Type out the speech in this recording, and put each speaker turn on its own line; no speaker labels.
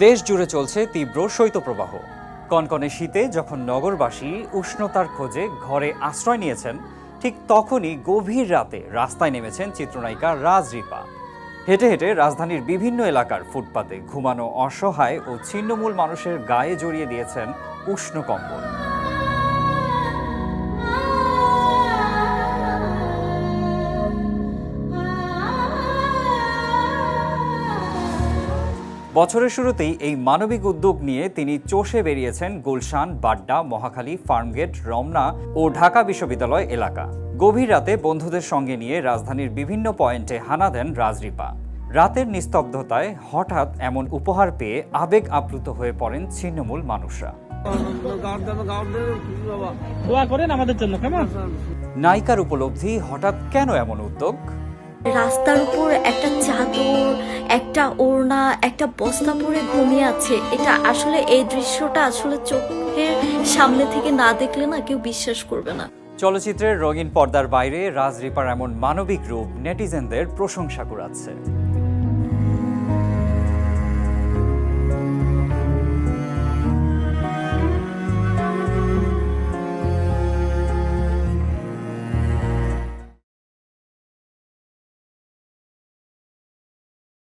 দেশ জুড়ে চলছে তীব্র শৈত্যপ্রবাহ। কনকনে শীতে যখন নগরবাসী উষ্ণতার খোঁজে ঘরে আশ্রয় নিয়েছেন, ঠিক তখনই গভীর রাতে রাস্তায় নেমেছেন চিত্রনায়িকা রাজ রিপা। হেঁটে হেঁটে রাজধানীর বিভিন্ন এলাকার ফুটপাতে ঘুমানো অসহায় ও ছিন্নমূল মানুষের গায়ে জড়িয়ে দিয়েছেন উষ্ণ কম্বল। বছরের শুরুতেই এই মানবিক উদ্যোগ নিয়ে তিনি চষে বেরিয়েছেন গুলশান, বাড্ডা, মহাখালী, ফার্মগেট, রমনা ও ঢাকা বিশ্ববিদ্যালয় এলাকা। গভীর রাতে বন্ধুদের সঙ্গে নিয়ে রাজধানীর বিভিন্ন পয়েন্টে হানা দেন রাজ রিপা। রাতের নিস্তব্ধতায় হঠাৎ এমন উপহার পেয়ে আবেগ আপ্লুত হয়ে পড়েন ছিন্নমূল মানুষরা।
দোয়া করেন আমাদের জন্য, কেমন?
নায়িকার উপলব্ধি, হঠাৎ কেন এমন উদ্যোগ?
রাস্তার উপর একটা চাদর, একটা ওড়না, একটা বস্তা পরে ঘুমিয়ে আছে। এটা আসলে এই দৃশ্যটা আসলে চোখের সামনে থেকে না দেখলে না কেউ বিশ্বাস করবে না।
চলচ্চিত্রের রঙিন পর্দার বাইরে রাজ রিপার এমন মানবিক রূপ নেটিজেনদের প্রশংসা কুড়াচ্ছে।